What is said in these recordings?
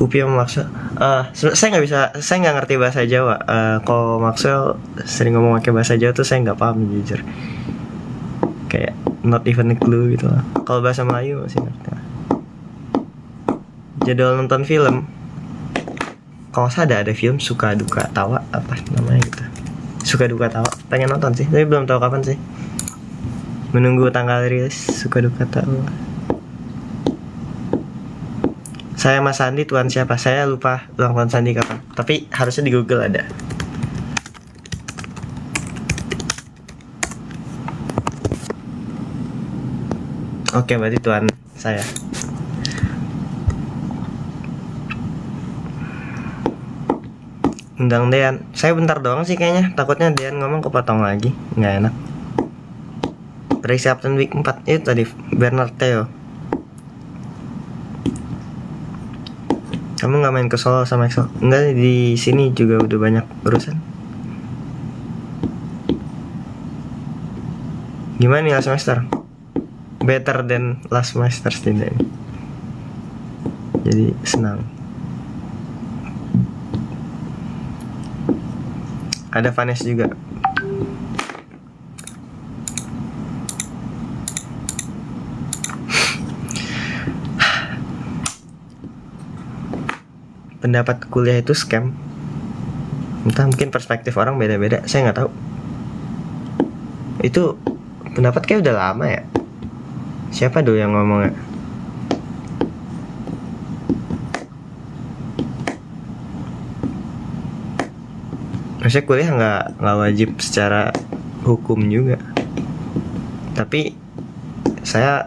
Upi sama Maxwell. Saya nggak ngerti bahasa Jawa. Kalau Maxwell sering ngomong pakai bahasa Jawa tuh saya nggak paham jujur. Kayak not even a clue gitu lah. Kalau bahasa Melayu masih ngerti lah. Jadwal nonton film. Kalau saya ada film Suka Duka Tawa apa namanya gitu. Suka Duka Tawa. Pengen nonton sih, tapi belum tahu kapan sih. Menunggu tanggal rilis Suka Duka Tawa. Saya Mas Sandi tuan siapa? Saya lupa ulang tahun Sandi kapan. Tapi harusnya di Google ada. Oke, berarti tuan saya. Undang Dean. Saya bentar doang sih kayaknya. Takutnya Dean ngomong kepotong lagi. Nggak enak. Prediksi Captain Week 4 itu tadi Bernard Theo. Kamu nggak main ke Solo sama Excel? Enggak, di sini juga udah banyak urusan. Gimana nih last semester? Better than last semester setidaknya. Jadi senang. Ada Vanes juga. Pendapat kuliah itu scam. Entah, mungkin perspektif orang beda-beda. Saya nggak tahu. Itu pendapat kayak udah lama ya. Siapa dulu yang ngomongnya? Maksudnya kuliah nggak wajib secara hukum juga. Tapi saya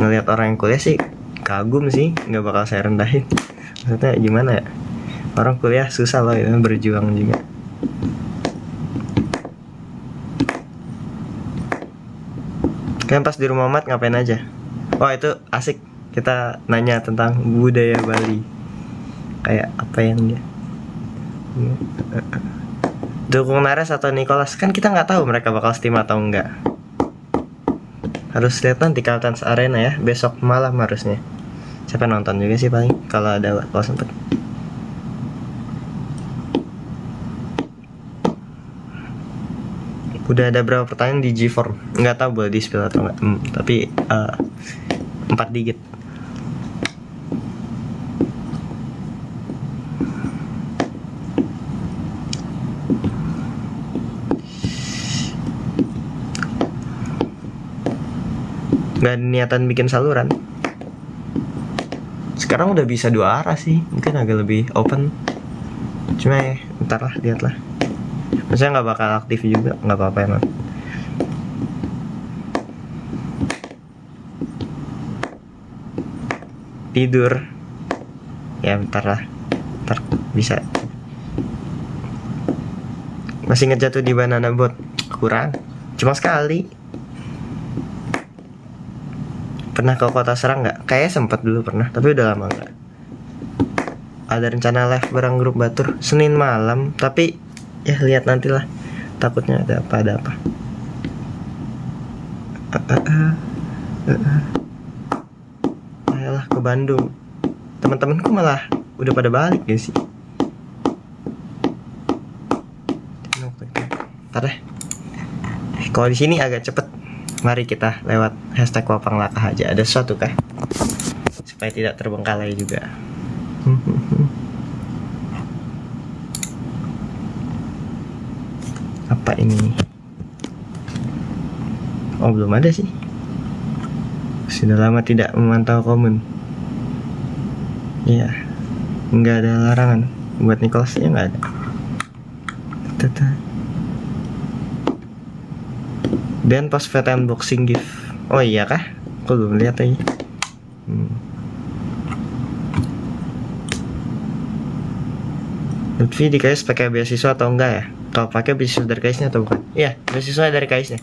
ngelihat orang yang kuliah sih kagum sih, nggak bakal saya rendahin. Maksudnya gimana ya? Orang kuliah susah loh, itu berjuang juga. Kalian pas di rumah Mat ngapain aja? Oh itu asik. Kita nanya tentang budaya Bali. Kayak apa yang dia dukung Nares atau Nicholas. Kan kita nggak tahu mereka bakal steam atau enggak. Harus lihat nanti Caltans Arena ya. Besok malam harusnya. Siapa nonton juga sih paling kalau ada, kalau sempet. Udah ada berapa pertanyaan di G-Form? Nggak tahu boleh di spill atau nggak. Tapi 4 digit. Nggak ada niatan bikin saluran. Sekarang udah bisa 2 arah sih, mungkin agak lebih open. Cuma ya, ntar lah, lihatlah. Maksudnya nggak bakal aktif juga, nggak apa-apa emang. Tidur. Ya bentar lah, ntar bisa. Masih ngejatuh di banana boat? Kurang, cuma sekali. Pernah ke Kota Serang nggak? Kayaknya sempat dulu pernah, tapi udah lama nggak. Ada rencana live bareng grup Batur Senin malam, tapi ya lihat nantilah. Takutnya ada apa. Ayolah ke Bandung. Teman-temanku malah udah pada balik ya sih. Ntar deh. Kalau di sini agak cepet. Mari kita lewat hashtag Wapang Lakah aja. Ada sesuatu kah? Supaya tidak terbengkalai juga. Apa ini? Oh belum ada sih. Sudah lama tidak memantau komen. Iya, nggak ada larangan buat Nicholas ya, nggak ada. Dan pas vet unboxing gift. Oh iya kah? Aku belum lihat lagi. Lutfi di KAIS pakai beasiswa atau enggak ya? Kalau pakai beasiswa dari KAISnya atau bukan? Iya, beasiswa dari KAISnya.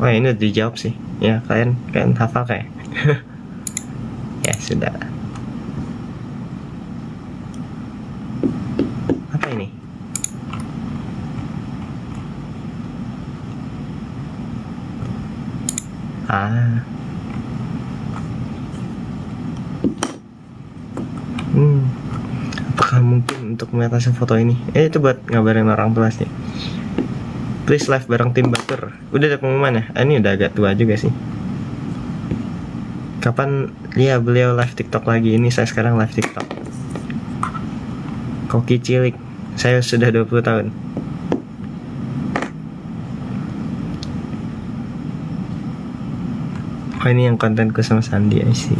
Wah ini udah dijawab sih. Ya kalian hafal kayak. Ya sudah. Apa ini? jam untuk melihat hasil foto ini. Itu buat ngabarin orang tua sih. Please live bareng tim Batur. Udah ada pengumuman ya? Ini udah agak tua juga sih. Kapan ya beliau live TikTok lagi? Ini saya sekarang live TikTok. Koki cilik. Saya sudah 20 tahun. Oh ini yang kontenku sama Sandi sih.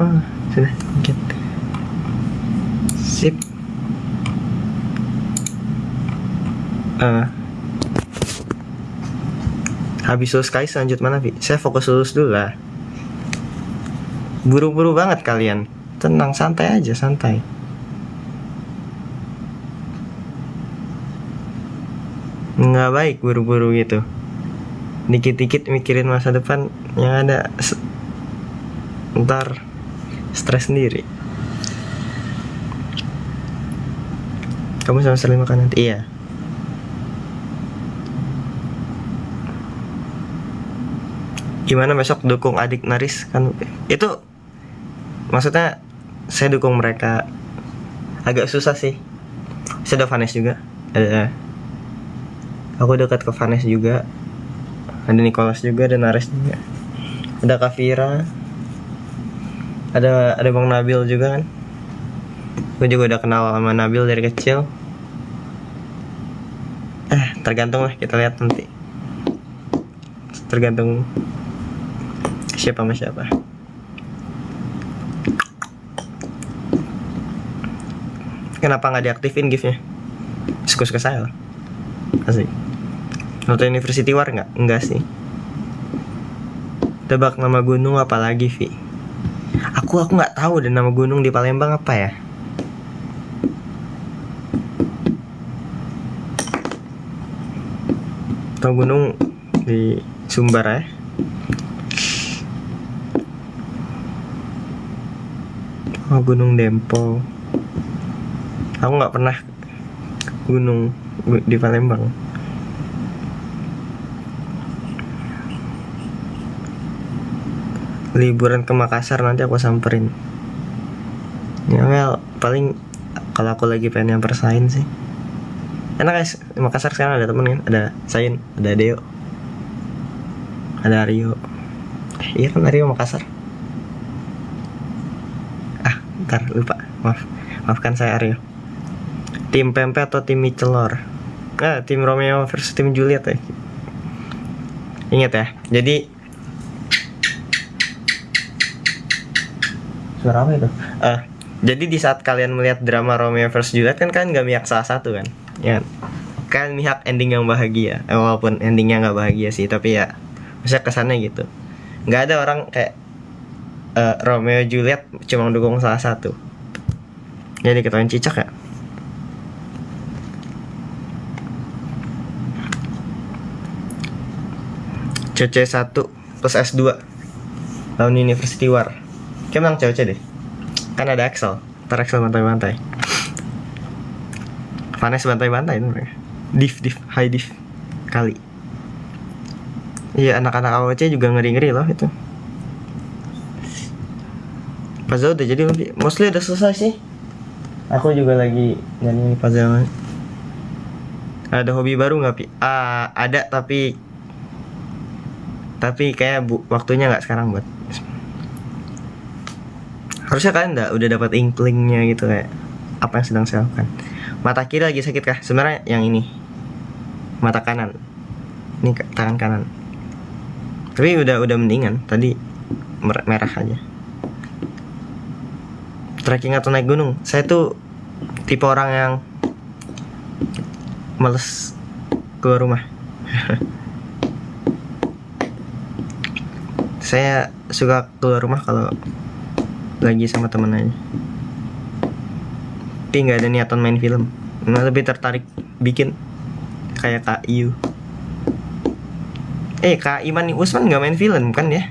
Oh sudah mungkin. Sip. Habis lulus KAIS lanjut mana Vi? Saya fokus lulus dulu lah. Buru-buru banget kalian. Tenang, santai aja, santai. Nggak baik buru-buru gitu. Dikit-dikit mikirin masa depan, yang ada ntar stres sendiri. Kamu sama sering makan nanti? Iya. Gimana besok dukung adik Naris kan? Itu maksudnya saya dukung mereka. Agak susah sih. Saya ada Vanes juga. Aku dekat ke Vanes juga. Ada Nicholas juga, ada Naris juga. Ada Kavira. Ada Bang Nabil juga kan. Gue juga udah kenal sama Nabil dari kecil. Tergantung lah, kita lihat nanti. Tergantung siapa sama siapa. Kenapa nggak diaktifin gift-nya? Suka-suka saya lah. Asik. Nonton University War nggak? Enggak sih. Tebak nama gunung apa lagi, Vi? Aku nggak tahu deh nama gunung di Palembang apa ya. Tahu gunung di Sumbar ya? Oh, Gunung Dempo. Aku nggak pernah gunung di Palembang. Liburan ke Makassar nanti aku samperin. Ya well, paling kalau aku lagi pengen yang persain sih. Enak guys, di Makassar sekarang ada temen kan, ada Sain, ada Deo, ada Aryo. Iya kan Aryo Makassar. Ntar lupa, maafkan saya Aryo. Tim Pempe atau tim Michelor? Tim Romeo versus tim Juliet ya. Ingat ya. Jadi suara apa itu? Jadi di saat kalian melihat drama Romeo versus Juliet kan kalian gak mihak salah satu kan? Ya. Kalian mihak ending yang bahagia. Walaupun endingnya gak bahagia sih, tapi ya maksudnya kesannya gitu. Gak ada orang kayak Romeo Juliet cuma dukung salah satu. Jadi ketahuan cicak ya. CC1 plus S2 tahun University War. Kayak menang CC deh. Kan ada Excel. Ntar Excel bantai-bantai. Vanes bantai-bantai itu mereka. Div, high div kali. Iya, anak-anak AOC juga ngeri-ngeri loh itu. Puzzle udah jadi lebih, mostly udah selesai sih. Aku juga lagi nyari puzzle. Ada hobi baru nggak Pi? Ada tapi kayak waktunya nggak sekarang buat. Harusnya kalian udah dapat inklingnya gitu kayak apa yang sedang saya lakukan. Mata kiri lagi sakit kah? Sebenarnya yang ini mata kanan. Ini tangan kanan. Tapi udah mendingan. Tadi merah aja. Trekking atau naik gunung? Saya tuh tipe orang yang males keluar rumah. Saya suka keluar rumah kalau lagi sama temen aja. Tapi nggak ada niatan main film. Lebih tertarik bikin kayak Kak Iu. Kak Iman Usman nggak main film kan ya?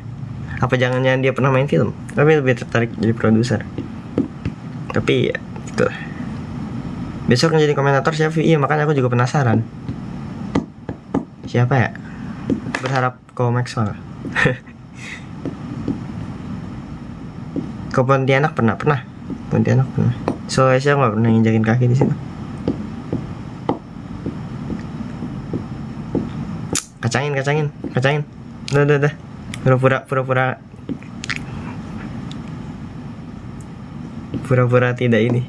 Apa jangan-jangan dia pernah main film? Tapi lebih tertarik jadi produser. Tapi ya gitu. Besok jadi komentator siapa? Iya, makanya aku juga penasaran. Siapa ya? Berharap Komax soalnya. Ke Pontianak pernah. Pontianak pernah. Sulawesi nggak pernah nginjakin kaki di situ. Kacangin. Udah. Pura-pura tidak ini.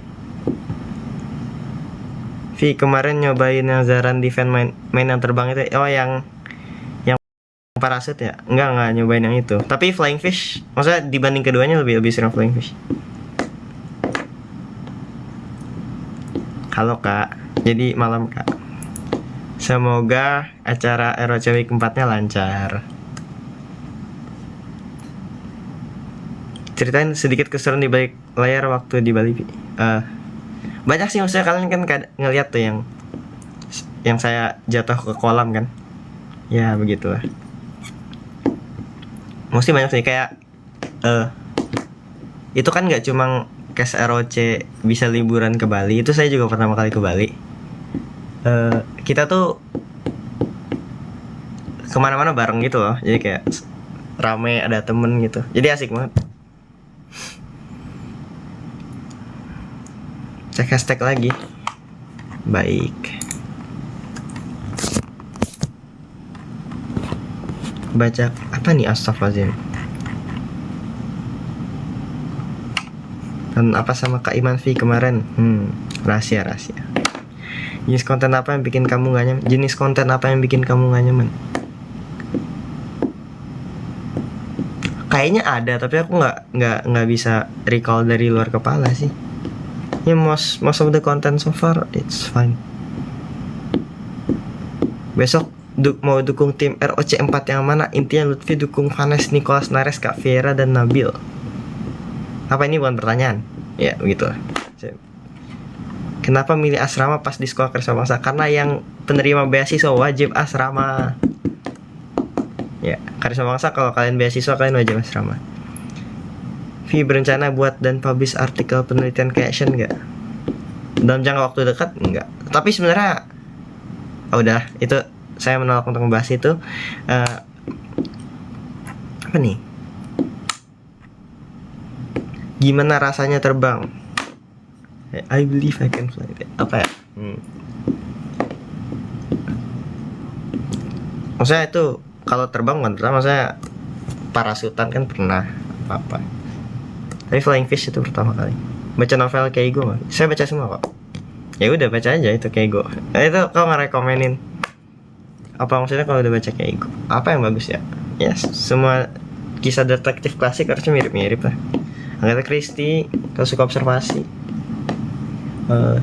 Vi kemarin nyobain yang Zaran Defend main yang terbang itu. Oh yang parasut ya? Enggak nyobain yang itu. Tapi Flying Fish, maksudnya dibanding keduanya lebih sering Flying Fish. Halo Kak, jadi malam Kak. Semoga acara ROC Week 4-nya lancar. Ceritain sedikit keseruan di balik layar waktu di Bali. Banyak sih, maksudnya kalian kan ngeliat tuh yang saya jatuh ke kolam kan. Ya begitulah. Mesti banyak sih kayak itu kan nggak cuma kes ROC bisa liburan ke Bali, itu saya juga pertama kali ke Bali. Kita tuh kemana-mana bareng gitu loh, jadi kayak rame, ada temen gitu, jadi asik banget. Cek hashtag lagi. Baik. Baca apa nih, astagfirullahaladzim. Dan apa sama Kak Iman V kemarin? Rahasia. Jenis konten apa yang bikin kamu gak nyaman? Kayaknya ada, tapi aku nggak bisa recall dari luar kepala sih. Ya most of the content so far it's fine. Besok mau dukung tim ROC 4 yang mana? Intinya Lutfi dukung Vanes, Nicholas, Nares, Kak Viera, dan Nabil. Apa ini bukan pertanyaan? Ya begitu lah. Kenapa milih asrama pas di sekolah Karsa Bangsa? Karena yang penerima beasiswa wajib asrama. Ya, Karsa Bangsa kalau kalian beasiswa kalian wajib asrama. Vi berencana buat dan publish artikel penelitian caption nggak? Dalam jangka waktu dekat nggak. Tapi sebenarnya udah, itu saya menolak untuk membahas itu. Apa nih? Gimana rasanya terbang? I believe I can fly. Apa ya? Maksudnya itu kalau terbang kan pertama saya parasutan kan pernah apa. Tapi Flying Fish itu pertama kali. Baca novel Keigo nggak? Saya baca semua kok. Ya udah baca aja itu Keigo. Itu kau ngerekomenin. Apa maksudnya kalau udah baca Keigo? Apa yang bagus ya? Ya semua kisah detektif klasik harusnya mirip-mirip lah. Agatha Christie, kalau suka observasi.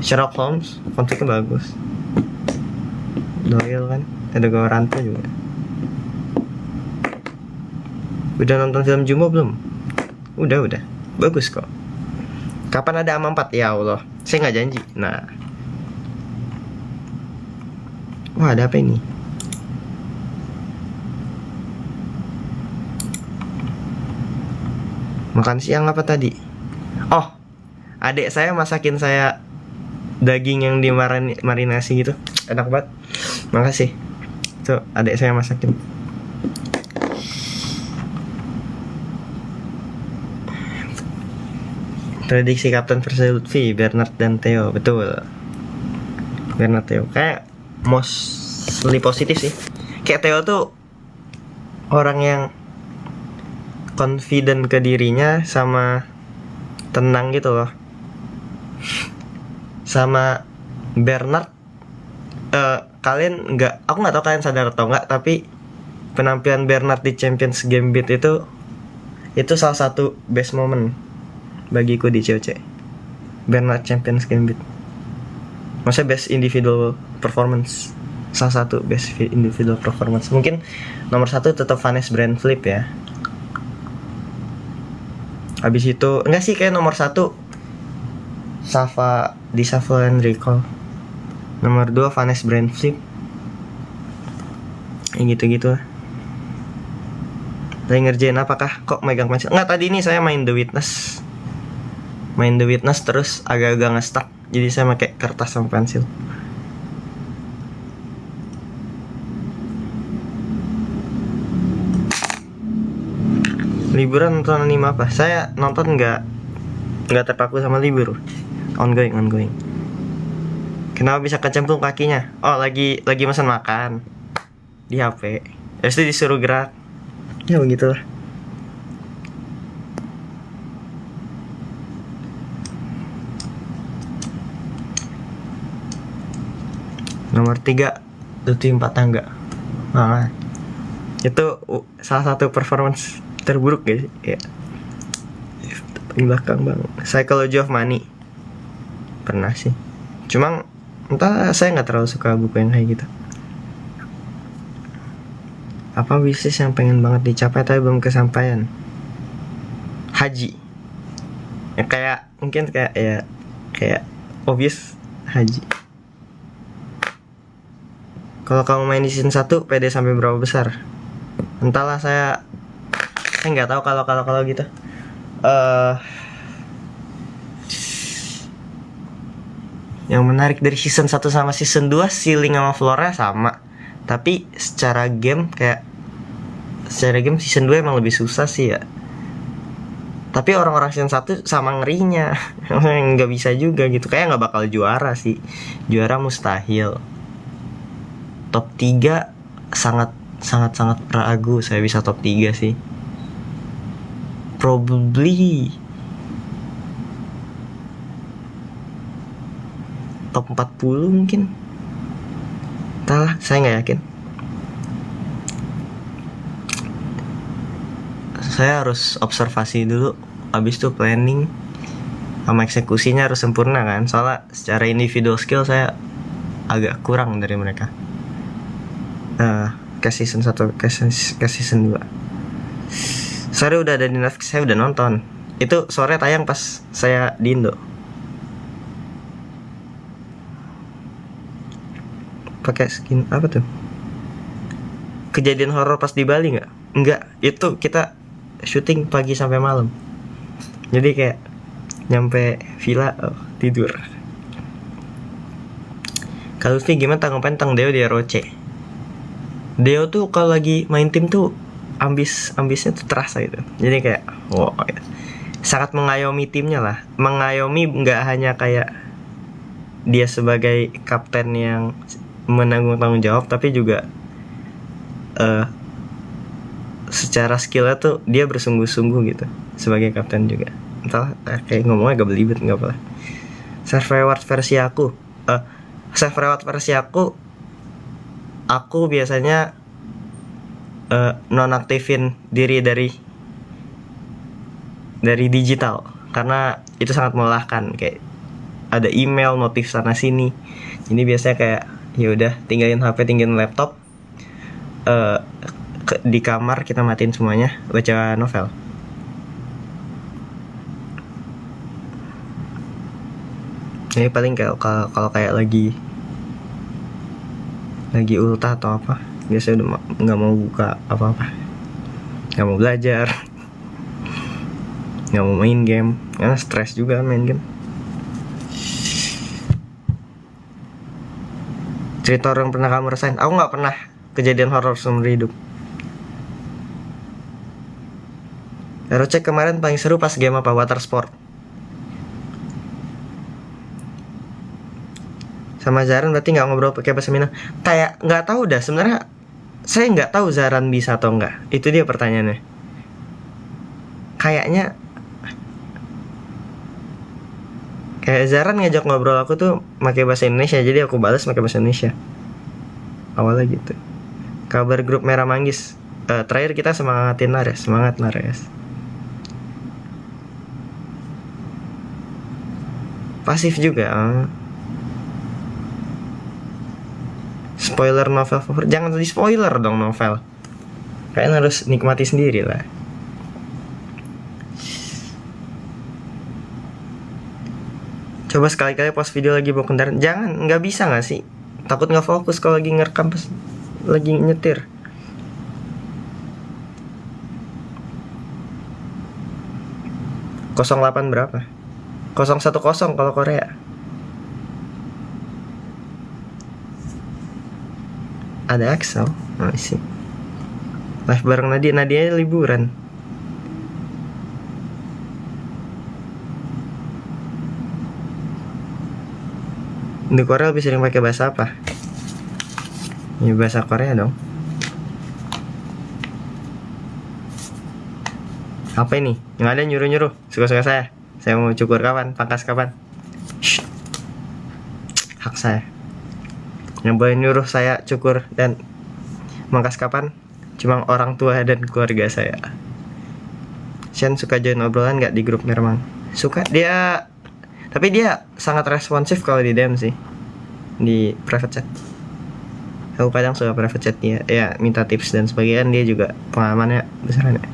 Sherlock Holmes, konfliknya bagus. Doyle kan, ada Goranto juga. Udah nonton film Jumbo belum? Udah. Bagus kok. Kapan ada AMA 4? Ya Allah, saya nggak janji. Nah, wah ada apa ini? Makan siang apa tadi? Oh, adik saya masakin saya daging yang dimarinasi gitu. Enak banget. Makasih. Tuh, adik saya masakin. Prediksi Kapten versus Lutfi, Bernard dan Theo. Betul. Bernard Theo kayak mostly positif sih. Kayak Theo tuh orang yang confident ke dirinya sama tenang gitu loh. Sama Bernard, kalian aku nggak tahu kalian sadar atau nggak, tapi penampilan Bernard di Champions Gambit itu salah satu best moment bagiku di COC. Bernard Champions Gambit, maksudnya best individual performance, salah satu best individual performance. Mungkin nomor 1 tetap Vanes Brand Flip ya. Habis itu enggak sih, kayak nomor 1 Safa di Shuffle and Recall. Nomor 2 Vanes Brand Flip. Yang gitu-gitu. Lagi ngerjain apakah kok megang pensil? Enggak, tadi ini saya main The Witness. Terus agak-agak nge-stuck. Jadi saya pakai kertas sama pensil. liburan nonton anime apa? Saya nonton nggak terpaku sama libur. Ongoing. Kenapa bisa kecemplung kakinya? Oh, lagi pesan makan di HP. Terus itu disuruh gerak. Ya begitulah. Nomor 3, tutup 4 tangga. Nah, itu salah satu performance terburuk guys. Ya. Belakang bang. Psychology of Money. Pernah sih. Cuma entah saya nggak terlalu suka buku yang kayak gitu. Apa bisnis yang pengen banget dicapai tapi belum kesampaian? Haji. Ya kayak mungkin kayak obvious haji. Kalau kamu main di season 1 PD sampai berapa besar? Entahlah, saya nggak tahu kalau gitu. Yang menarik dari season 1 sama season 2, ceiling sama floor-nya sama. Tapi secara game season 2 emang lebih susah sih ya. Tapi orang-orang season 1 sama ngerinya. Nggak bisa juga gitu. Kayak nggak bakal juara sih. Juara mustahil. Top 3 sangat ragu saya bisa top 3 sih. Probably top 40 mungkin. Entahlah, saya nggak yakin. Saya harus observasi dulu, habis itu planning sama eksekusinya harus sempurna kan. Soalnya secara individual skill saya agak kurang dari mereka. Ke season 1 ke season 2. Sore udah ada di Netflix, saya udah nonton. Itu sore tayang pas saya di Indo. Pakai skin apa tuh? Kejadian horor pas di Bali nggak? Enggak, itu kita syuting pagi sampai malam. Jadi kayak nyampe villa tidur. Kalau Lutfi gimana tanggapan tentang Deo di ROC? Deo tuh kalau lagi main tim tuh ambisnya tuh terasa gitu. Jadi kayak wow, ya. Sangat mengayomi timnya lah. Mengayomi nggak hanya kayak dia sebagai kapten yang menanggung tanggung jawab, tapi juga secara skillnya tuh dia bersungguh-sungguh gitu sebagai kapten juga. Entahlah, kayak ngomongnya agak belibet, nggak apa-apa. Self reward versi aku biasanya nonaktifin diri dari digital karena itu sangat melelahkan. Kayak ada email, notif sana sini. Ini biasanya kayak ya udah tinggalin HP, tinggalin laptop, di kamar kita matiin semuanya, baca novel. Ini paling kalau kayak lagi ultah atau apa, biasanya udah nggak mau buka apa-apa, nggak mau belajar, nggak mau main game karena stres juga main game. Cerita orang pernah kamu rasain? Aku nggak pernah kejadian horor seumur hidup. ROC kemarin paling seru pas game apa? Water sport. Sama Zaran berarti nggak ngobrol pakai bahasa Minang. Kayak nggak tahu dah sebenarnya. Saya nggak tahu Zaran bisa atau enggak. Itu dia pertanyaannya. Kayaknya kayak Zaran ngajak ngobrol aku tuh pakai bahasa Indonesia, jadi aku balas pakai bahasa Indonesia. Awalnya gitu. Kabar grup Merah Manggis. Terakhir kita semangatin Nares, semangat Nares. Pasif juga. Spoiler novel favorit. Jangan di spoiler dong novel. Kalian harus nikmati sendiri lah. Coba sekali-kali post video lagi bawa kendaraan. Jangan, nggak bisa nggak sih? Takut nggak fokus kalau lagi ngerekam pas lagi nyetir. .08 berapa? 010 kalau Korea. Ada Axel, sih. Live bareng Nadia liburan. Di Korea lebih sering pakai bahasa apa? Ya bahasa Korea dong. Apa ini? Yang ada nyuruh-nyuruh. Suka-suka saya. Saya mau cukur kapan? Pangkas kapan? Shh. Hak saya. Yang boleh nyuruh saya cukur dan mangkas kapan? Cuma orang tua dan keluarga saya. Shen suka join obrolan gak di grup Mermang? Suka. Dia, tapi dia sangat responsif kalau di DM sih, di private chat. Aku kadang suka private chat dia, ya minta tips dan sebagainya. Dia juga pengalamannya besaran ya.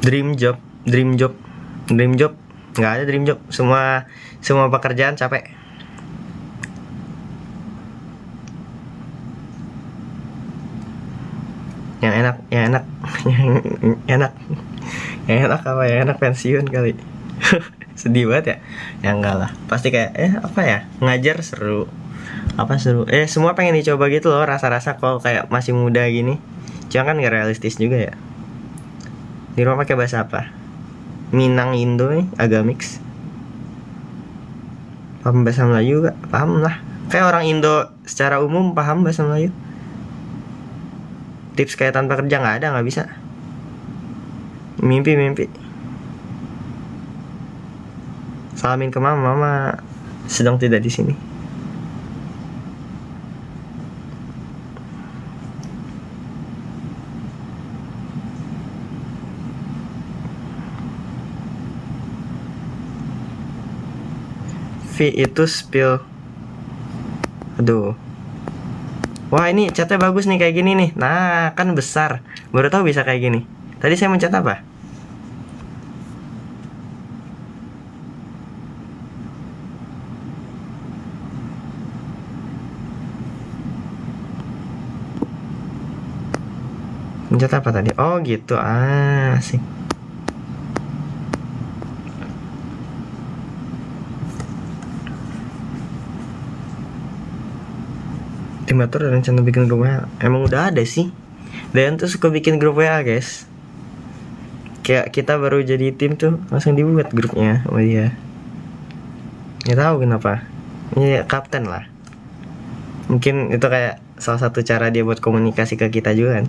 Dream job nggak ada dream job. Semua pekerjaan capek. yang enak apa ya, enak pensiun kali. Sedih banget ya. Yang enggak lah, pasti kayak apa ya, ngajar seru, apa seru, semua pengen dicoba gitu loh, rasa-rasa kalau kayak masih muda gini. Cuma kan gak realistis juga ya. Di rumah pakai bahasa apa? Minang Indo nih, agak mix. Paham bahasa Melayu gak? Paham lah. Kayak orang Indo secara umum paham bahasa Melayu. Tips kayak tanpa kerja nggak ada, nggak bisa. Mimpi. Salamin ke mama sedang tidak di sini. V itu spill. Aduh. Wah, ini catnya bagus nih kayak gini nih. Nah, kan besar. Baru tahu bisa kayak gini. Tadi saya mencat apa? Mencat apa tadi? Oh, gitu. Asik. Tim atur ada rencana bikin grup WA. Emang udah ada sih. Dan tuh suka bikin grup WA, guys. Kayak kita baru jadi tim tuh langsung dibuat grupnya. Oh iya. Nggak tahu kenapa. Ini kapten lah. Mungkin itu kayak salah satu cara dia buat komunikasi ke kita juga kan.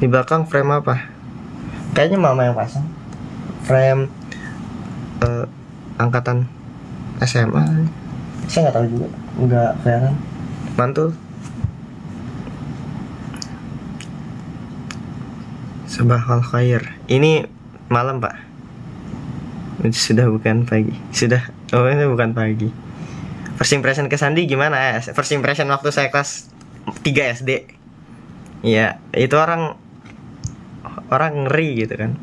Di belakang frame apa? Kayaknya mama yang pasang. Frame angkatan SMA. Saya nggak tahu juga. Nggak kelihatan. Mantul. Sabahal khair. Ini malam, Pak. Sudah bukan pagi. Sudah. Oh, ini bukan pagi. First impression ke Sandi gimana? First impression waktu saya kelas 3 SD. Ya, itu orang ngeri gitu kan.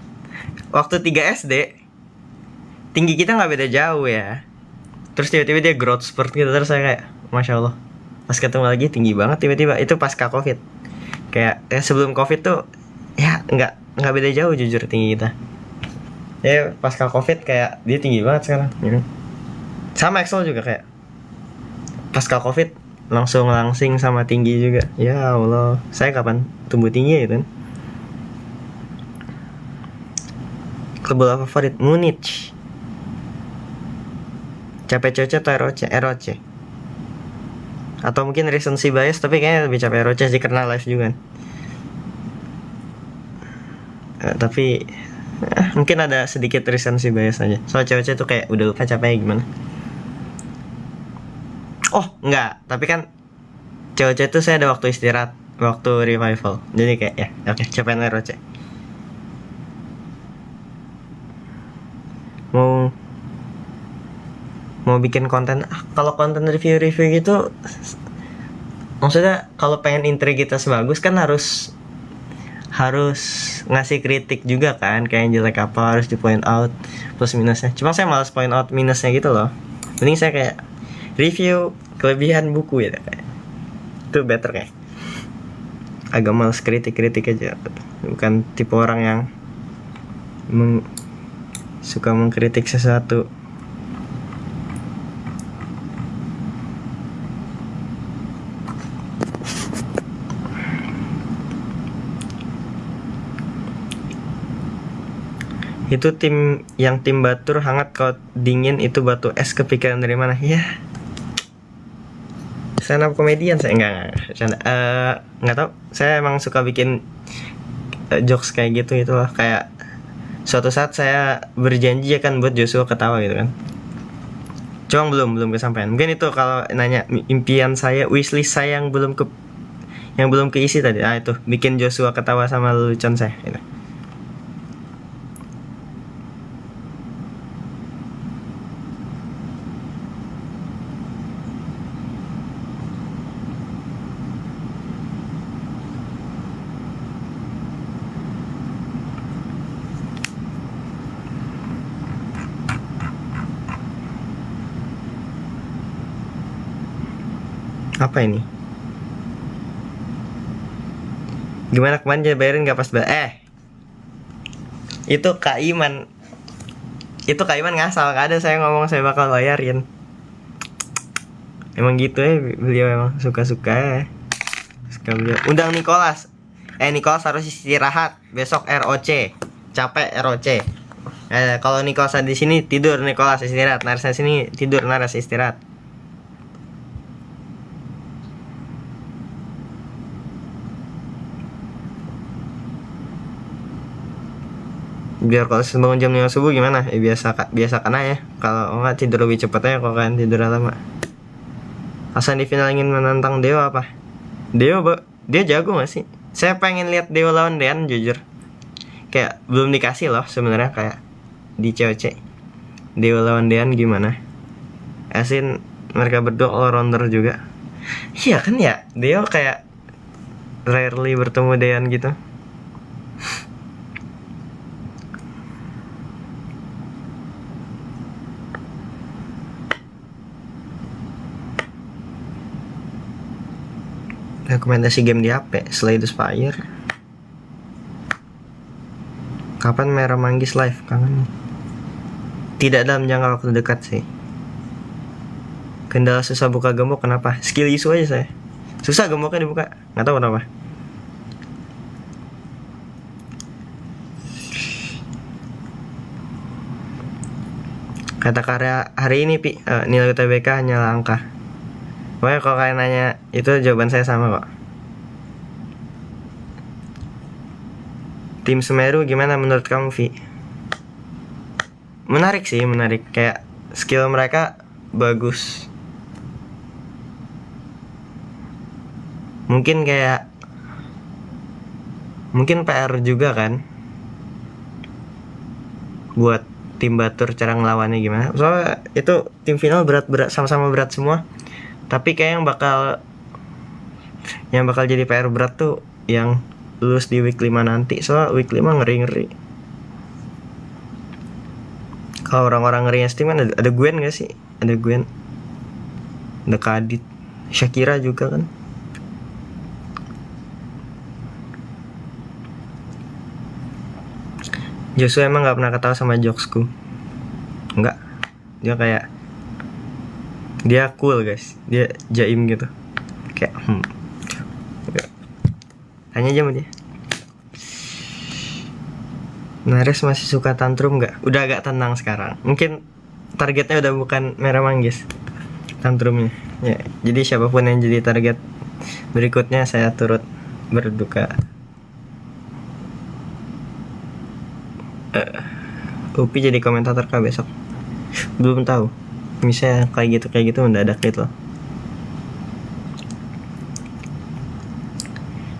Waktu 3 SD tinggi kita nggak beda jauh ya. Terus tiba-tiba dia growth spurt gitu. Terus saya kayak Masya Allah. Pas ketemu lagi tinggi banget tiba-tiba. Itu pasca Covid. Kayak sebelum Covid tuh ya nggak beda jauh jujur tinggi kita. Ya pasca Covid kayak dia tinggi banget sekarang gitu. Sama Excel juga kayak pasca Covid langsing sama tinggi juga. Ya Allah, saya kapan tumbuh tinggi ya kan? Klub bola favorit Munich. Capek Coce atau ROC? Atau mungkin recency bias, tapi kayaknya lebih capek ROC sih karena live juga kan. Tapi mungkin ada sedikit recency bias aja. Soal cewek-cewek tuh kayak udah lupa capeknya gimana. Oh enggak, tapi kan cewek-cewek tuh saya ada waktu istirahat, waktu revival. Jadi kayak ya oke, capek ROC. Mau bikin konten, kalau konten review gitu, maksudnya kalau pengen intri kita sebagus kan harus ngasih kritik juga kan, kayak yang jelek apa harus di point out plus minusnya. Cuma saya malas point out minusnya gitu loh. Mending saya kayak review kelebihan buku ya kayak itu better kayak agak males kritik aja, bukan tipe orang yang suka mengkritik sesuatu. Itu tim Batur hangat kalau dingin itu batu es, kepikiran dari mana ya? Stand up komedian saya nggak tahu, saya emang suka bikin jokes kayak gitu loh, kayak suatu saat saya berjanji akan buat Joshua ketawa gitu kan, cuma belum kesampaian. Mungkin itu kalau nanya impian saya, wishlist saya yang belum keisi tadi, itu bikin Joshua ketawa sama lelucon saya gitu. Apa ini? Gimana kemarin aja bayarin gak pas itu Kak Iman ngasal, gak ada saya ngomong saya bakal bayarin. Emang gitu ya, beliau emang suka beliau. Undang Nicholas harus istirahat besok, ROC capek ROC. Kalau Nicholas di sini tidur, Nicholas istirahat, Naras di sini tidur, Naras istirahat. Biar kalau bangun jam 5 subuh gimana? Biasa kan ya. Kalau enggak tidur lebih cepat aja kalau kalian tidur lama. Hasan di final ingin menantang Dewa apa? Dia jago gak sih? Saya pengen lihat Dewa lawan Dean jujur. Kayak belum dikasih loh sebenarnya kayak di COC. Dewa lawan Dean gimana? Asin mereka berdua all rounder juga. Iya kan ya? Dewa kayak rarely bertemu Dean gitu. Rekomendasi game di HP, Slay the Spire. Kapan Merah Manggis live? Kangen. Tidak dalam jangka waktu dekat sih. Kendala susah buka gembok kenapa? Skill isu aja saya. Susah gemboknya dibuka, nggak tahu kenapa. Kata karya hari ini nilai UTBK hanya angka. Pokoknya kalau kalian nanya itu jawaban saya sama kok. Tim Semeru gimana menurut kamu, Vi? Menarik kayak skill mereka bagus. Mungkin PR juga kan buat tim Batur cara ngelawannya gimana. Soalnya itu tim final berat sama-sama berat semua. Tapi kayak yang bakal jadi PR berat tuh yang lulus di week 5 nanti. Soalnya week 5 ngeri. Kalau orang-orang ngerinya Steam kan ada Gwen gak sih? Ada Gwen, ada Kadit, Shakira juga kan. Joshua emang gak pernah ketawa sama jokesku. Enggak. Dia cool guys, dia jaim gitu. Kayak tanya aja sama dia. Nares masih suka tantrum gak? Udah agak tenang sekarang. Mungkin targetnya udah bukan Merah Manggis tantrumnya ya. Jadi siapapun yang jadi target berikutnya saya turut berduka. Upi jadi komentator kah besok? Belum tahu. Misalnya kayak gitu mendadak gitu loh.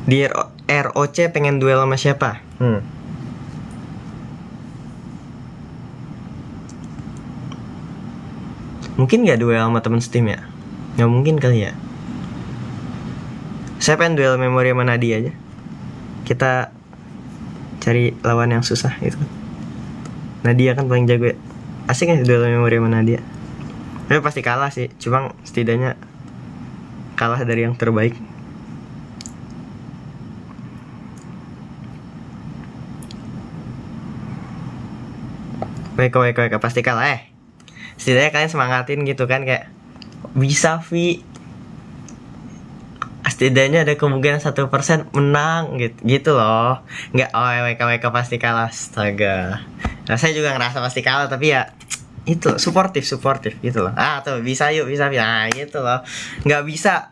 Di ROC pengen duel sama siapa? Mungkin gak duel sama temen Steam ya? Gak mungkin kali ya. Saya pengen duel memori sama Nadia aja. Kita cari lawan yang susah gitu. Nadia kan paling jago ya. Asik ya duel memori sama Nadia. Tapi pasti kalah sih, cuma setidaknya kalah dari yang terbaik. WK pasti kalah. Setidaknya kalian semangatin gitu kan, kayak bisa Vi, setidaknya ada kemungkinan 1% menang gitu loh. Nggak, oh WK pasti kalah, astaga. Nah, saya juga ngerasa pasti kalah, tapi ya itu suportif gitu loh. Tuh bisa bisa nah gitu loh. Nggak bisa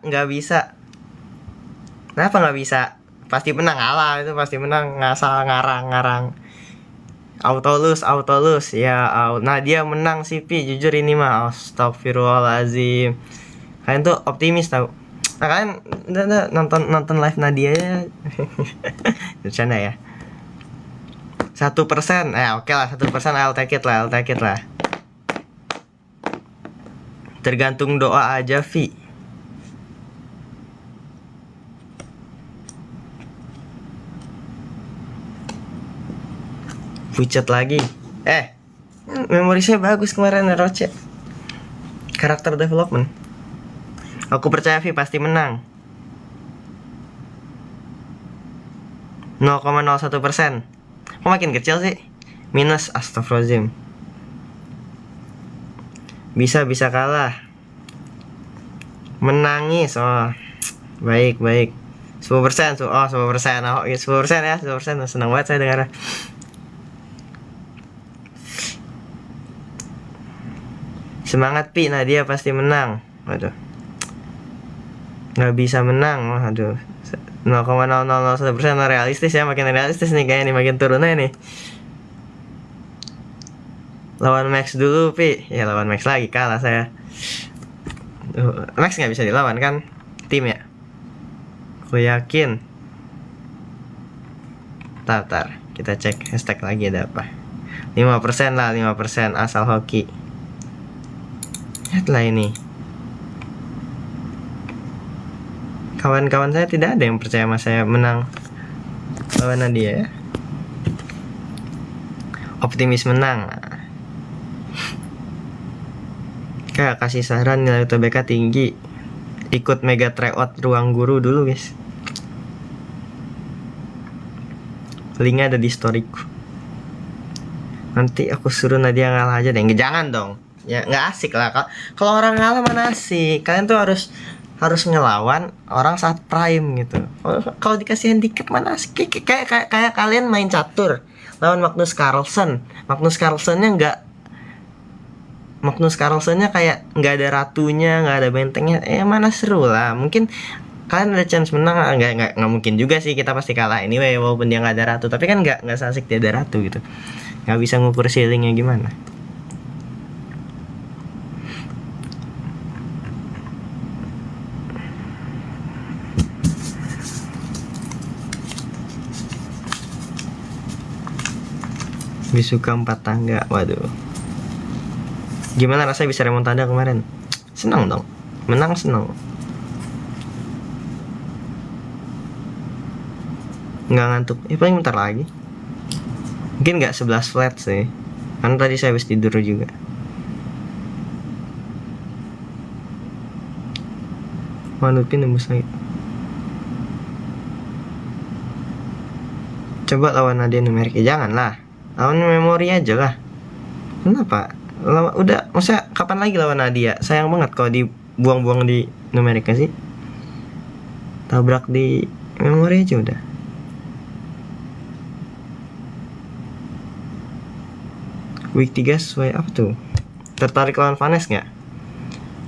kenapa nggak bisa, pasti menang, kalah itu pasti menang, ngasal ngarang auto lose ya. Nah dia menang sih Pi, jujur ini mah astagfirullahaladzim. Kalian tuh optimis tau. Nah kalian udah nonton live Nadia ya. Bercanda ya. 1%, oke lah 1%, I'll take it lah. Tergantung doa aja Vi. Pucat lagi. Memori saya bagus kemarin Roche. Karakter development. Aku percaya Vi pasti menang. 0,01%. Kok makin kecil sih? Minus, astagfirullahaladzim. Bisa kalah. Menangis. Baik 10%. 10%. 10% ya, 10%. Senang banget saya dengar. Semangat Pi, Nadia pasti menang. Waduh, nggak bisa menang. Aduh, 0,0001% realistis ya, makin realistis nih kayaknya nih, makin turun aja nih. Lawan Max dulu Pi, ya lawan Max lagi kalah saya. Max nggak bisa dilawan kan, tim ya. Aku yakin. Tar, kita cek hashtag lagi ada apa. 5% lah, 5% asal hoki. Lihatlah ini. Kawan-kawan saya tidak ada yang percaya sama saya menang lawan Nadia ya. Optimis menang. Kayak kasih saran nilai UTBK tinggi. Ikut mega tryout ruang guru dulu guys. Linknya ada di storyku. Nanti aku suruh Nadia ngalah aja deh. Jangan dong. Ya nggak asik lah. Kalau orang ngalah mana asik. Kalian tuh harus ngelawan orang saat prime gitu. Kalau dikasih handicap mana asik. Kayak kalian main catur lawan Magnus Carlsen. Magnus Carlsennya kayak nggak ada ratunya, nggak ada bentengnya. Mana seru lah. Mungkin kalian ada chance menang. Nggak mungkin juga sih, kita pasti kalah anyway walaupun dia nggak ada ratu. Tapi kan nggak seasik dia ada ratu gitu. Nggak bisa ngukur ceilingnya gimana. Bisuka 4 tangga. Waduh, gimana rasanya bisa remontada kemarin? Senang dong, menang senang. Nggak ngantuk, paling bentar lagi. Mungkin nggak 11 flat sih, karena tadi saya habis tidur juga. Lupin nembus lagi. Coba lawan Nadia numerik. Janganlah, lawan memori aja lah. Kenapa? Udah, maksudnya kapan lagi lawan Nadia? Sayang banget kalau dibuang-buang di numerik sih. Tabrak di memori aja udah. Week 3 sesuai apa tuh? Tertarik lawan Vanes nggak?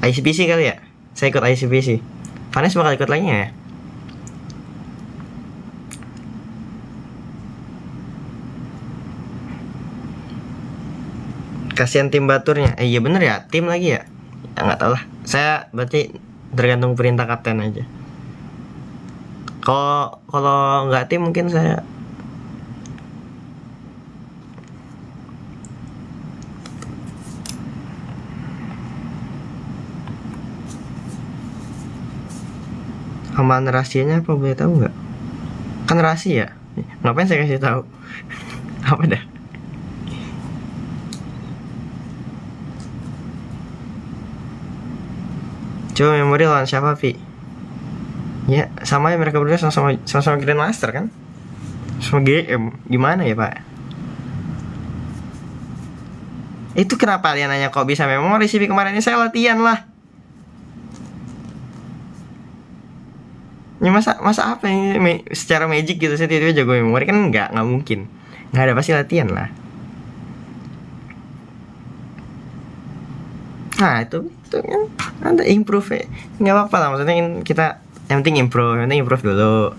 ICPC kali ya? Saya ikut ICPC. Vanes bakal ikut lagi ya? Kasihan tim baturnya. Iya bener ya, tim lagi ya. Ya nggak tahu lah. Saya berarti tergantung perintah kapten aja. Kalau nggak tim mungkin saya aman. Rahasianya apa boleh tahu nggak? Kan rahasia. Ngapain saya kasih tahu? Apa dah? Coba memori lawan siapa Vi? Ya sama ya, mereka berdua sama-sama Grandmaster kan, sama GM. Gimana ya pak? Itu kenapa kalian nanya kok bisa memori sih? Kemarin ini saya latihan lah. Ya masa apa ini secara magic gitu saya tiba-tiba jago memori kan? Nggak mungkin. Nggak ada, pasti latihan lah. Nah itu kan ada improve ya. Nggak apa-apa lah, maksudnya kita yang penting improve dulu.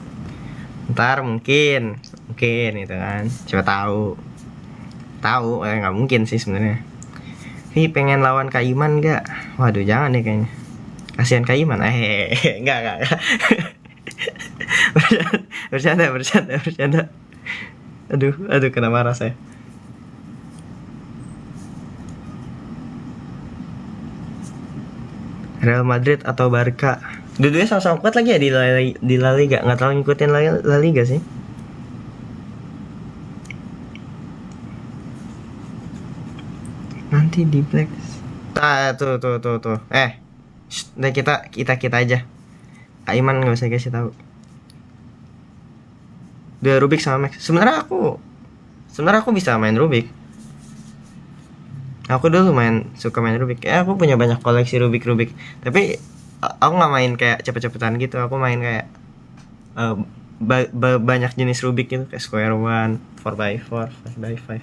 Ntar mungkin gitu kan, coba tahu nggak mungkin sih sebenarnya. Tapi pengen lawan Kaiman nggak? Waduh jangan deh kayaknya, kasihan Kaiman. Nggak. bercanda. Aduh kena marah saya. Real Madrid atau Barca? Dua-duanya sama-sama kuat lagi ya di La Liga. Nggak terlalu ngikutin La Liga sih. Nanti di Black. Tuh. Nah kita aja. Aiman nggak usah kasih tahu. The Rubik sama Max. Sebenarnya aku bisa main Rubik. Aku dulu suka main Rubik. Aku punya banyak koleksi Rubik. Tapi aku nggak main kayak cepet-cepetan gitu. Aku main kayak banyak jenis Rubik gitu, kayak square one, 4x4, 5x5.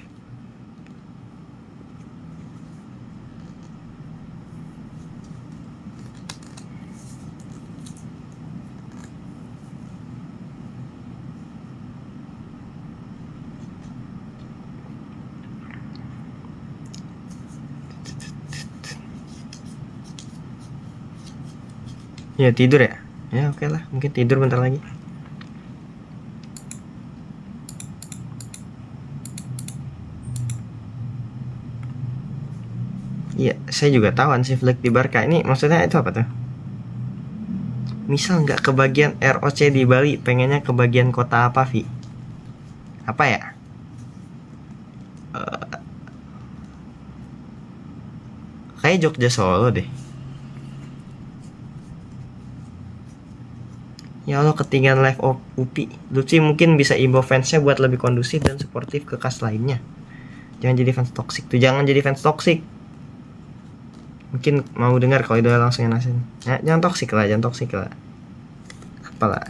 Ya tidur ya. Ya oke lah, mungkin tidur bentar lagi. Iya, saya juga tahu Hansi Flick di Barca. Ini maksudnya itu apa tuh? Misal nggak kebagian ROC di Bali, pengennya kebagian kota apa, Vi? Apa ya? Kayak Jogja Solo deh. Ya Allah, ketinggalan live of Upi. Lucy mungkin bisa imbau fansnya buat lebih kondusif dan suportif ke cast lainnya. Jangan jadi fans toxic tuh, jangan jadi fans toxic. Mungkin mau dengar kalau itu langsung nasin. Ya, jangan toxic lah. Apalah.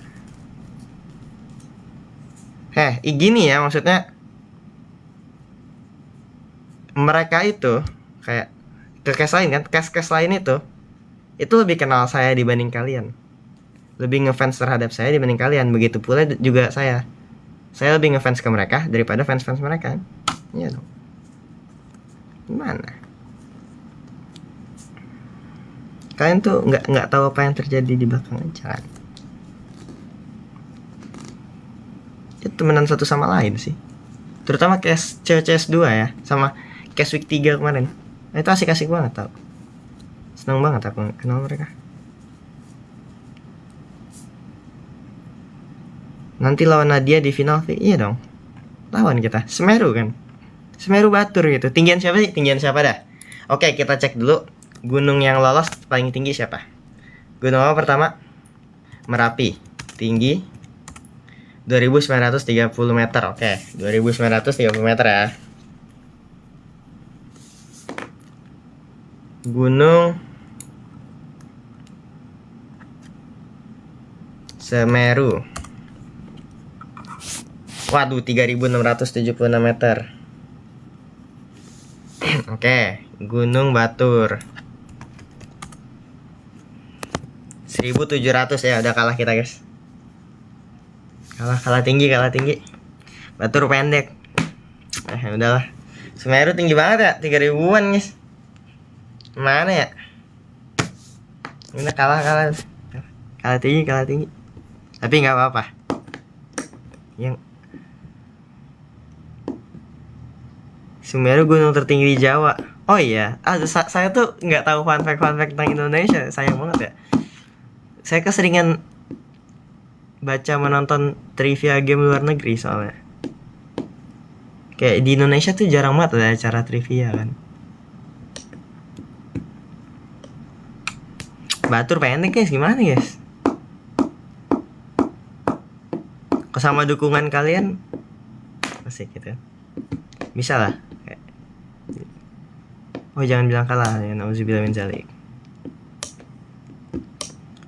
Gini ya maksudnya. Mereka itu kayak ke cast lain kan, cast lain itu lebih kenal saya dibanding kalian. Lebih ngefans terhadap saya dibanding kalian. Begitu pula juga saya lebih ngefans ke mereka daripada fans mereka. Iya dong. Gimana? Kalian tuh nggak tahu apa yang terjadi di belakang aja kan? Ya temenan satu sama lain sih. Terutama case CS2 ya, sama case week 3 kemarin. Itu asik banget tau. Seneng banget aku kenal mereka. Nanti lawan Nadia di final. Iya dong, lawan kita Semeru kan, Semeru Batur gitu. Tinggian siapa dah? Oke, kita cek dulu gunung yang lolos paling tinggi siapa. Gunung apa pertama? Merapi, tinggi 2930 meter. Oke, 2930 meter ya. Gunung Semeru, waduh, 3676 meter. Oke, Gunung Batur 1700 ya, udah kalah kita guys. Kalah tinggi. Batur pendek. Udahlah. Semeru tinggi banget ya, 3000-an guys. Mana ya? Ini kalah tinggi. Tapi nggak apa-apa. Yang Semeru gunung tertinggi di Jawa. Oh iya, saya tuh nggak tahu fun fact tentang Indonesia. Sayang banget ya. Saya keseringan menonton trivia game luar negeri soalnya. Kayak di Indonesia tuh jarang banget ada acara trivia kan. Batur pendek guys, gimana guys? sama dukungan kalian asik gitu. Bisa lah. Oh jangan bilang kalah ya, nauzubillah min dzalik.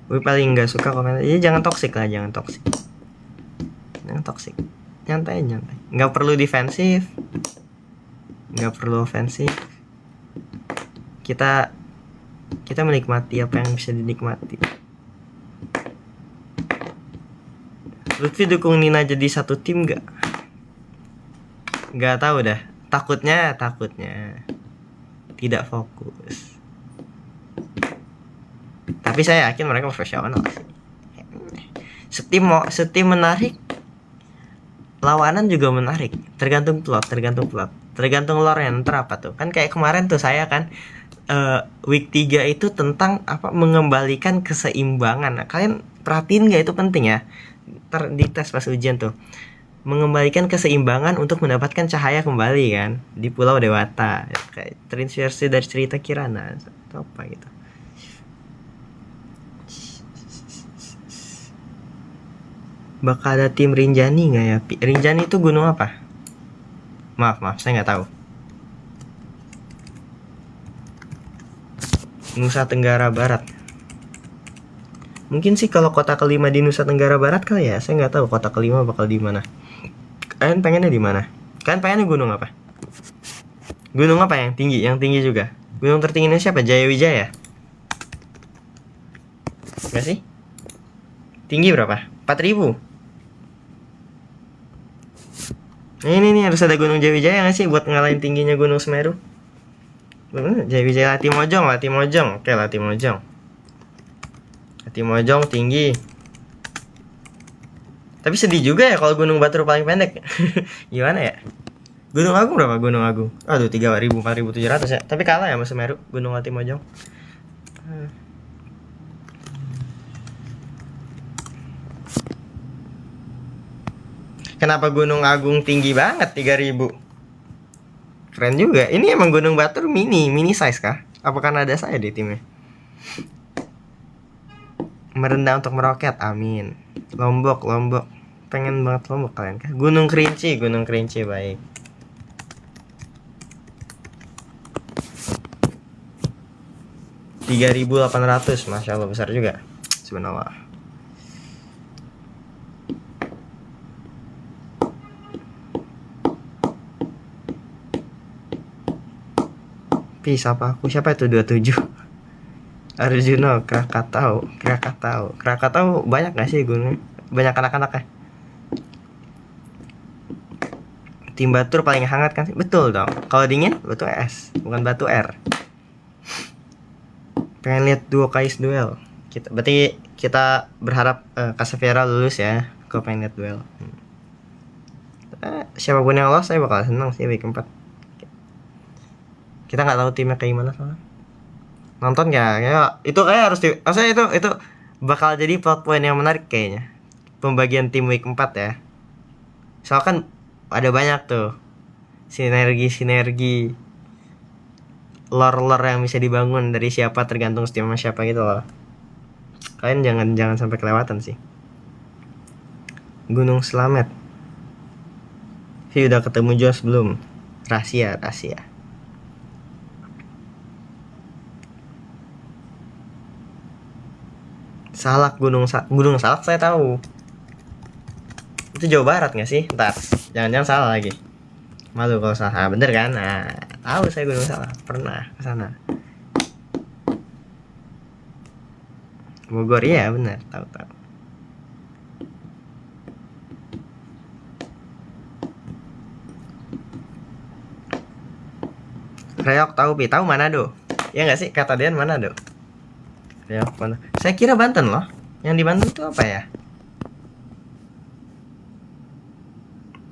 Gue paling nggak suka komen. Ya jangan toksik lah, jangan toksik. Jangan toksik. Nyantai. Nggak perlu defensif. Nggak perlu ofensif. Kita menikmati apa yang bisa dinikmati. Lutfi dukung Nina jadi satu tim gak? Gak tahu dah. Takutnya tidak fokus. Tapi saya yakin mereka profesional sih. Setim menarik, lawanan juga menarik. Tergantung plot. Tergantung lore yang ntar apa tuh. Kan kayak kemarin tuh saya kan week 3 itu tentang apa, mengembalikan keseimbangan. Nah, kalian perhatiin gak itu penting ya? Ntar di tes pas ujian tuh, mengembalikan keseimbangan untuk mendapatkan cahaya kembali kan di Pulau Dewata, kayak terinspirasi dari cerita Kirana atau apa gitu. Bakal ada tim Rinjani nggak ya? Rinjani itu gunung apa? Maaf saya nggak tahu. Nusa Tenggara Barat. Mungkin sih kalau kota kelima di Nusa Tenggara Barat kali ya. Saya nggak tahu kota kelima bakal di mana. Kalian pengennya di mana? Kalian pengennya gunung apa? Gunung apa yang tinggi? Yang tinggi juga. Gunung tertingginya siapa? Jayawijaya. Nggak sih? Tinggi berapa? 4000. Ini harus ada Gunung Jayawijaya nggak sih buat ngalahin tingginya Gunung Semeru? Jayawijaya Latimojong. Oke, Latimojong tinggi. Tapi sedih juga ya kalau Gunung Batur paling pendek. Gimana ya? Gunung Agung berapa? Gunung Agung. Aduh, 3000, 4700 ya. Tapi kalah ya sama Semeru, Gunung Latimojong. Kenapa Gunung Agung tinggi banget 3000? Keren juga. Ini emang Gunung Batur mini size kah? Apakah ada saya di timnya? Merendah untuk meroket, amin. Lombok. Pengen banget Lombok kalian kan? Gunung Kerinci baik. $3.800, masya Allah, besar juga. Subhanallah. Siapa itu 27? Arjuna, Krakatau banyak gak sih gunung? Banyak anak-anak ya? Tim Batur paling hangat kan? Betul dong. Kalau dingin, batu es, bukan batu R. Pengen lihat duo Kais duel. Berarti kita berharap Casemiro lulus ya. Kalau pengen lihat duel. Siapapun yang lolos, saya bakal senang sih week 4. Kita nggak tahu timnya kayak gimana soalnya. Nonton ya itu kayak harus maksudnya itu bakal jadi plot point yang menarik kayaknya, pembagian tim week 4 ya. Soalnya kan ada banyak tuh sinergi lore yang bisa dibangun dari siapa, tergantung tim sama siapa gitu loh. Kalian jangan sampai kelewatan sih. Gunung Slamet sih udah ketemu Jos belum? Rahasia. Salak, Gunung Salak saya tahu. Itu Jawa Barat nggak sih? Ntar, jangan salah lagi. Malu kalau salah. Bener kan? Nah, tahu saya Gunung Salak. Pernah ke sana. Bogor ya, bener. Tahu. Reok tahu Manado. Ya nggak sih? Kata Dian Manado. Ya, mana? Saya kira Banten loh. Yang di Banten itu apa ya?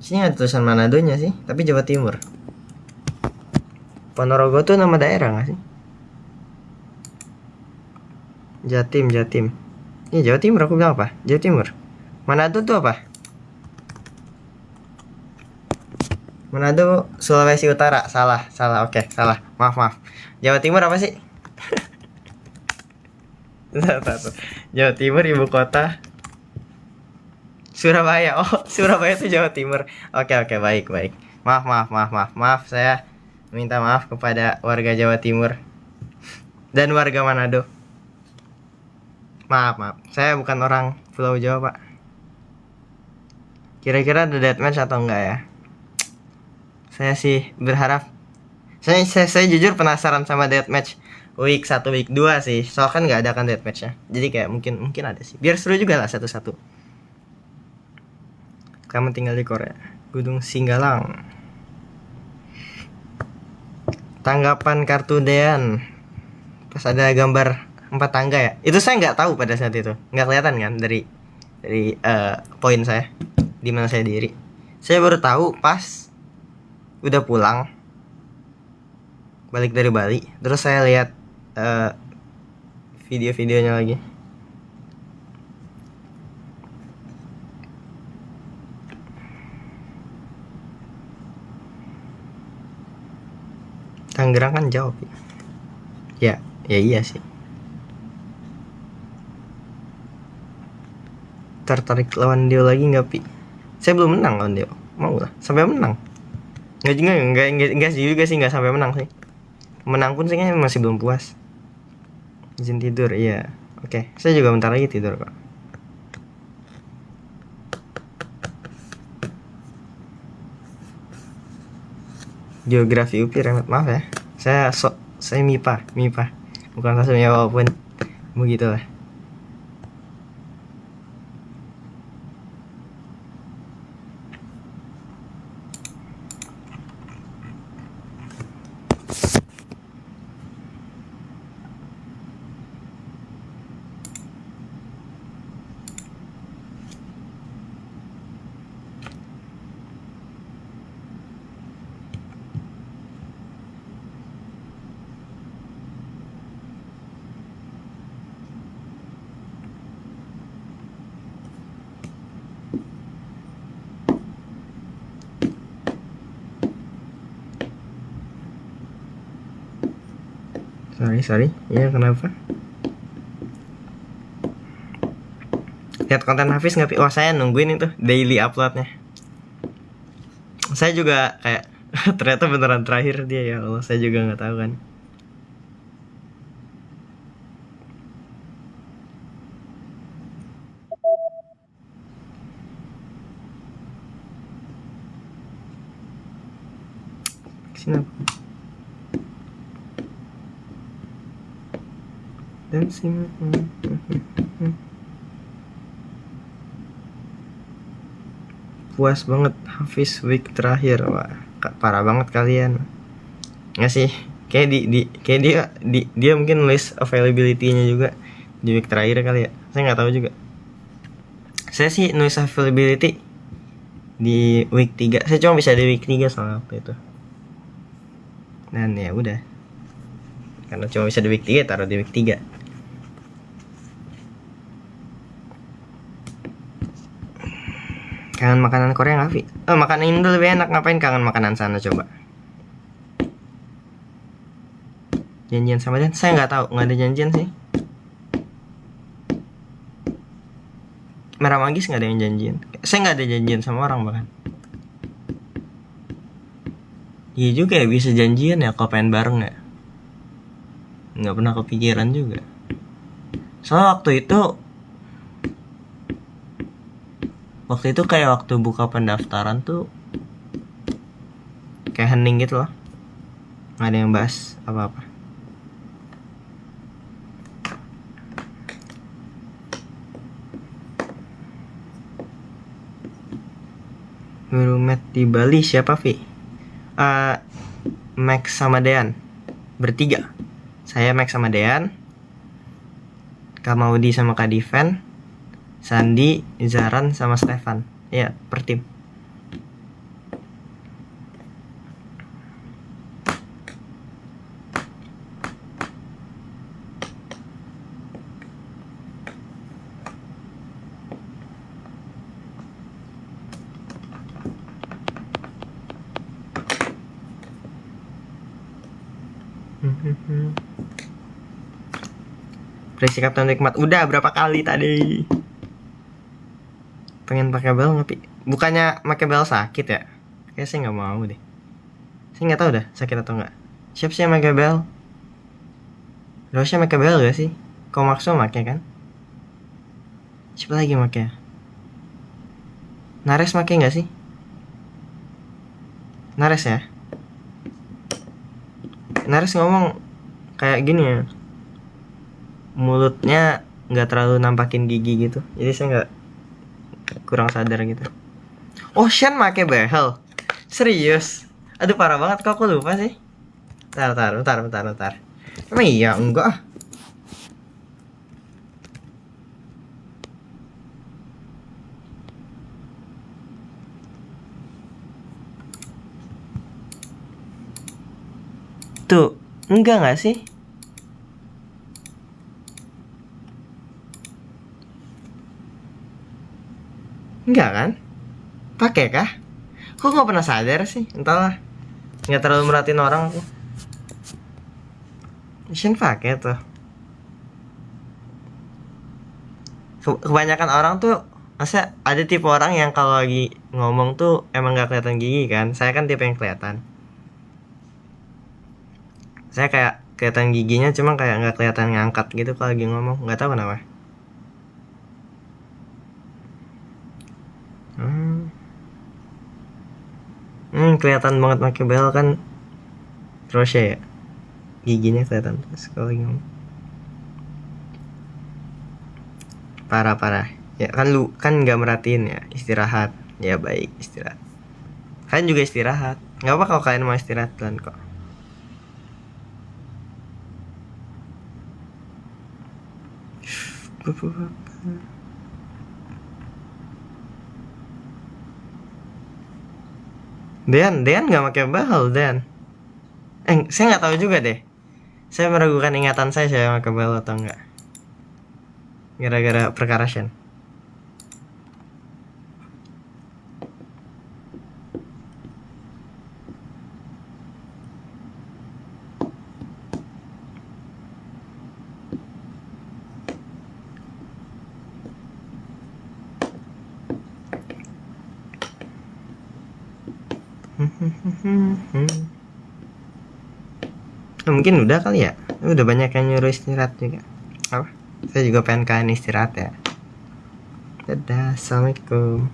Sini ada tulisan Manadonya sih, tapi Jawa Timur. Ponorogo tuh nama daerah nggak sih? Jatim. Ini Jawa Timur, aku bilang apa? Jawa Timur. Manado tuh apa? Manado Sulawesi Utara. Salah. Oke, salah. Maaf. Jawa Timur apa sih? Jawa Timur ibu kota Surabaya. Oh, Surabaya itu Jawa Timur. Oke, oke, baik, baik. Maaf. Saya minta maaf kepada warga Jawa Timur dan warga Manado. Maaf. Saya bukan orang Pulau Jawa, Pak. Kira-kira ada deathmatch atau enggak ya? Saya sih berharap. Saya jujur penasaran sama deathmatch week 1 week 2 sih. Soalnya kan nggak ada kan deathmatchnya. Jadi kayak mungkin ada sih. Biar seru juga lah satu-satu. Kamu tinggal di Korea, Gunung Singgalang. Tanggapan kartu Dean pas ada gambar 4 tangga ya. Itu saya nggak tahu pada saat itu. Nggak kelihatan kan dari poin saya di mana saya diri. Saya baru tahu pas udah pulang balik dari Bali. Terus saya lihat video-videonya lagi. Tangerang kan jauh. Ya iya sih. Tertarik lawan Dio lagi nggak, Pi? Saya belum menang lawan Dio. Mau lah sampai menang. Enggak juga sih, nggak sampai menang sih. Menang pun sih masih belum puas. Izin tidur, iya. Oke, saya juga bentar lagi tidur kok. Geografi UPI remet, maaf ya. Saya MIPA. Bukan langsungnya walaupun begitulah. Sorry. Iya, kenapa? Lihat konten Hafiz nggak, Pi? Wah, saya nungguin itu daily uploadnya. Saya juga kayak ternyata beneran terakhir dia, ya Allah. Saya juga nggak tahu kan. Sini. Dan puas banget Hafiz week terakhir. Wah, parah banget kalian. Nggak sih? Kayak dia mungkin list availability-nya juga di week terakhir kali ya. Saya nggak tahu juga. Saya sih nulis availability di week 3. Saya cuma bisa di week 3 soalnya waktu itu. Dan ya udah. Karena cuma bisa di week 3, taruh di week 3. Kangen makanan Korea nggak, Vi? Makanan Indo lebih enak. Ngapain kangen makanan sana coba? Janjian sama Dan? Saya nggak tahu, nggak ada janjian sih. Merah Manggis nggak ada yang janjian. Saya nggak ada janjian sama orang bahkan. Iya juga ya, bisa janjian ya kalau pengen bareng ya. Nggak pernah kepikiran juga. Soalnya waktu itu kayak waktu buka pendaftaran tuh kayak hening gitu loh, nggak ada yang bahas apa-apa. Roommate di Bali siapa, Vi? Max sama Dean bertiga. Saya Max sama Dean, Kak Maudi sama Kak Diven, Sandi, Zaran sama Stefan. Ya, per tim. Bersikap dan nikmat. Udah berapa kali tadi? pengen pakai bel ngopi. Bukannya pakai bel sakit ya? Kayak saya nggak mau deh. Saya nggak tahu dah sakit atau nggak. Siapa sih yang pakai bel? Rosnya pakai bel gak sih? Kau maksud pakai kan? Siapa lagi pakai? Nares pakai nggak sih? Nares ya? Nares ngomong kayak gini ya. Mulutnya nggak terlalu nampakin gigi gitu. Jadi saya nggak kurang sadar gitu. Oh, Shen pakai behel. Serius? Aduh parah banget kok aku lupa sih. Bentar. Emang iya enggak ah. Tuh, enggak sih? Enggak kan? Pakai kah? Kok nggak pernah sadar sih? Entahlah. Nggak terlalu merhatiin orang aku. Shen pakai tuh. Kebanyakan orang tuh masa ada tipe orang yang kalau lagi ngomong tuh emang nggak kelihatan gigi kan? Saya kan tipe yang kelihatan. Saya kayak kelihatan giginya cuma kayak nggak kelihatan ngangkat gitu kalau lagi ngomong, nggak tahu kenapa. Kelihatan banget pakai bel kan. Terus ya giginya kelihatan terus kalau lagi ngomong. Parah ya kan, lu kan nggak merhatiin ya. Istirahat ya, baik istirahat. Kalian juga istirahat, nggak apa kalau kalian mau istirahat kan kok. Dean nggak pakai behel Dean. Saya nggak tahu juga deh. Saya meragukan ingatan saya pakai behel atau enggak. Gara-gara perkara Shen. Mungkin udah kali ya. Udah banyak yang nyuruh istirahat juga. Apa? Saya juga pengen kalian istirahat ya. Dadah, assalamualaikum.